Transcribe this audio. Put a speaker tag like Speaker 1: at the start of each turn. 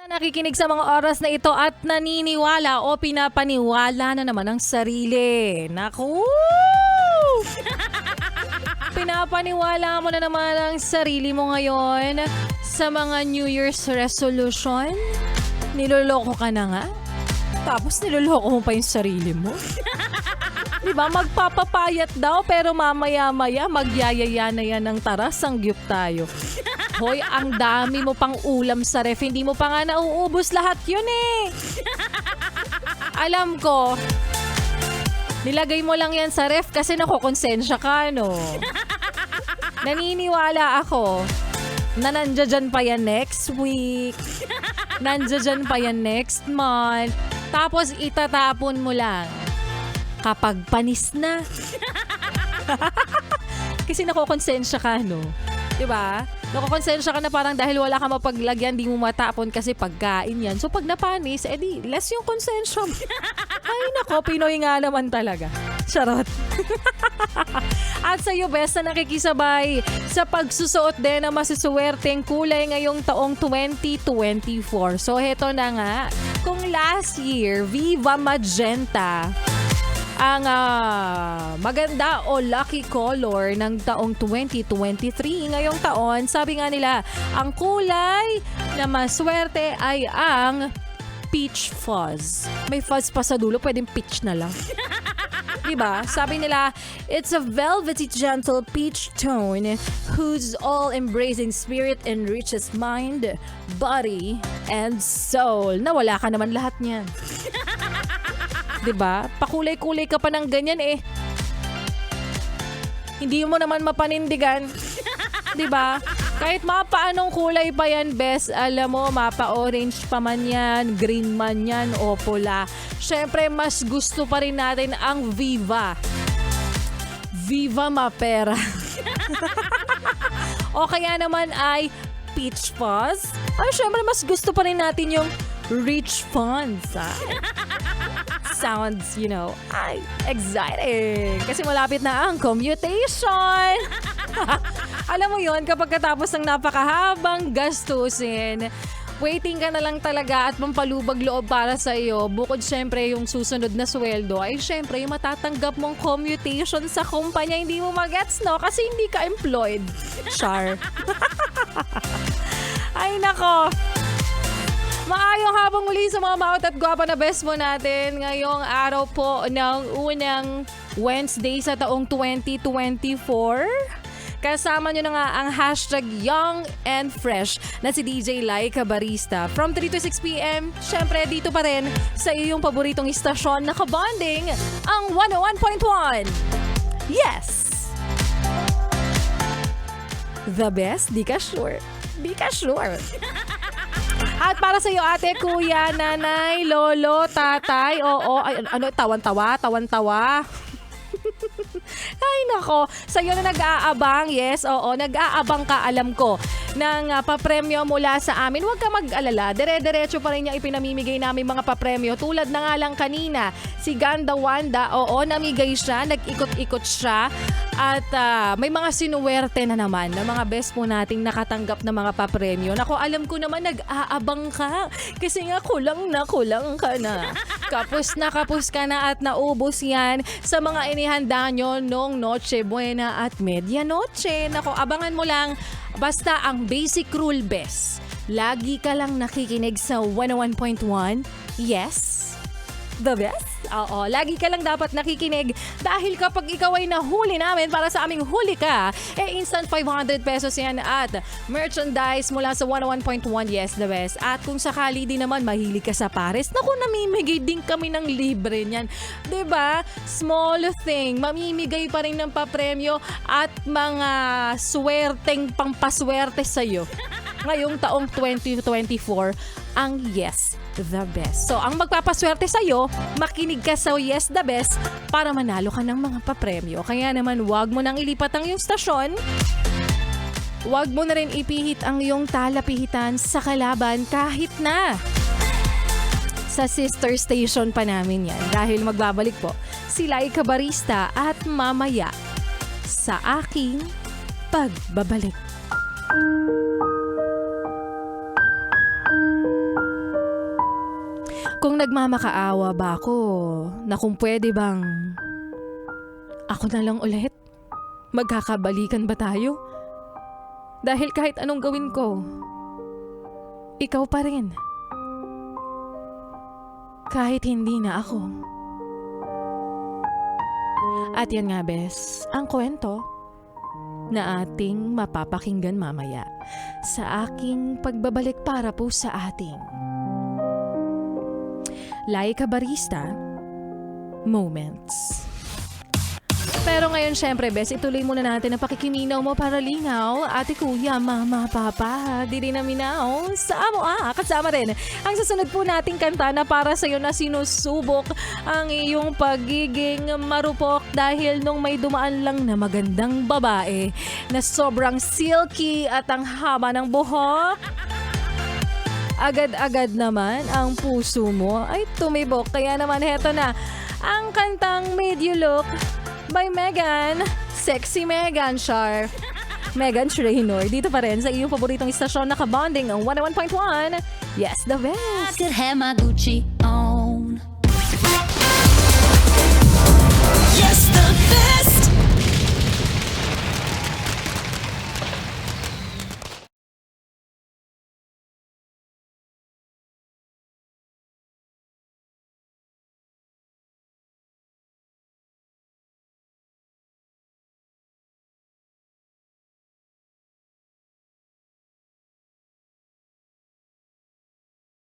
Speaker 1: Nakikinig sa mga oras na ito at naniniwala o pinapaniwala na naman ang sarili. Naku! Pinapaniwala mo na naman ang sarili mo ngayon sa mga New Year's resolution? Niloloko ka na nga? Tapos niloloko mo pa yung sarili mo? Diba, magpapapayat daw pero mamaya-maya magyayaya na yan ng tara, sangyup tayo. Hoy, ang dami mo pang ulam sa ref. Hindi mo pa nga nauubos lahat yun eh. Alam ko, nilagay mo lang yan sa ref kasi nakukonsensya ka, no? Naniniwala ako na nandiyan pa yan next week. Nandiyan pa yan next month. Tapos itatapon mo lang kapag panis na. Kasi nakukonsensya ka, no? Diba? Nakukonsensya ka na parang dahil wala ka mapaglagyan, di mo matapon kasi pagkain yan. So pag napanis, edi less yung konsensya mo. Ay nako, Pinoy nga naman talaga. Charot. At sa iyo, best na nakikisabay sa pagsusuot din na masisuwerteng kulay ngayong taong 2024. So heto na nga, kung last year, Viva Magenta ang maganda o lucky color ng taong 2023. Ngayong taon, sabi nga nila, ang kulay na maswerte ay ang peach fuzz. May fuzz pa sa dulo, pwedeng peach na lang. Diba? Sabi nila, it's a velvety gentle peach tone whose all-embracing spirit enriches mind, body, and soul. Nawala ka naman lahat niyan. Diba? Pakulay-kulay ka pa ng ganyan eh. Hindi mo naman mapanindigan. Diba? Kahit mapaanong kulay pa yan, best, alam mo, mapa-orange pa man yan, green man yan, o pula. Syempre, mas gusto pa rin natin ang Viva. Viva Mapera. O kaya naman ay peach fuzz. Ay, syempre, mas gusto pa rin natin yung rich funds. Sounds, ay, exciting. Kasi malapit na ang commutation. Alam mo yon, kapag katapos ng napakahabang gastusin, waiting ka na lang talaga at mampalubag loob para sa iyo. Bukod syempre yung susunod na sweldo, ay syempre yung matatanggap mong commutation sa kumpanya. Hindi mo magets, no? Kasi hindi ka employed. Char. Ay, nako. Maayong habang muli sa mga maot at gwapa na best mo natin ngayong araw po ng unang Wednesday sa taong 2024. Kasama nyo na nga ang hashtag Young and Fresh na si DJ Laika Barista. From 3 to 6 p.m, syempre dito pa rin sa iyong paboritong istasyon na kabonding, ang 101.1. Yes! The best? Di ka sure. Di ka sure. At para sa iyo, ate, kuya, nanay, lolo, tatay, oo, tawan-tawa. Ay, nako. Sa iyo na nag-aabang, yes, oo, nag-aabang ka, alam ko, ng papremyo mula sa amin. Huwag ka mag-alala. Dire-diretso pa rin yung ipinamimigay namin mga papremyo. Tulad na nga lang kanina, si Ganda Wanda, oo, namigay siya, nag-ikot-ikot siya. At may mga sinuwerte na naman na mga best po nating nakatanggap na mga papremyo. Nako, alam ko naman nag-aabang ka. Kasi nga kulang ka na. Kapos ka na at naubos yan sa mga inihanda nyo nung Noche Buena at Medianoche. Nako, abangan mo lang. Basta ang basic rule, best. Lagi ka lang nakikinig sa 101.1. Yes, the best. Oo, lagi ka lang dapat nakikinig dahil kapag ikaw ay nahuli namin para sa aming huli ka, instant 500 pesos yan at merchandise mula sa 101.1. Yes, the best. At kung sakali din naman mahilig ka sa pares, naku, namimigay din kami ng libre niyan. 'Di ba? Small thing, mamimigay pa rin ng papremyo at mga swerteng pampaswerte sa iyo. Ngayong taong 2024, ang Yes, the Best. So, ang magpapaswerte sa'yo, makinig ka sa Yes, the Best para manalo ka ng mga papremyo. Kaya naman, wag mo nang ilipat ang iyong stasyon. Wag mo na rin ipihit ang iyong talapihitan sa kalaban kahit na sa sister station pa namin yan. Dahil magbabalik po si Laika Barista at mamaya sa aking pagbabalik. Kung nagmamakaawa ba ako na kung pwede bang ako na lang ulit? Magkakabalikan ba tayo? Dahil kahit anong gawin ko, ikaw pa rin. Kahit hindi na ako. At yan nga, bes, ang kwento na ating mapapakinggan mamaya sa aking pagbabalik para po sa ating Laika Barista Moments. Pero ngayon, syempre, bes, ituloy muna natin ang pakikiminaw mo para lingaw. Ate, kuya, mama, papa, di rin naminaw. Sa amo, kasama rin ang susunod po nating kanta na para sa'yo na sinusubok ang iyong pagiging marupok dahil nung may dumaan lang na magandang babae na sobrang silky at ang haba ng buhok. Agad-agad naman ang puso mo ay tumibok. Kaya naman heto na ang kantang Made You Look by Megan. Sexy Megan, Char. Megan Trainor. Dito pa rin sa iyong paboritong istasyon na kabonding ang 101.1. Yes, the best.
Speaker 2: I could have my Gucci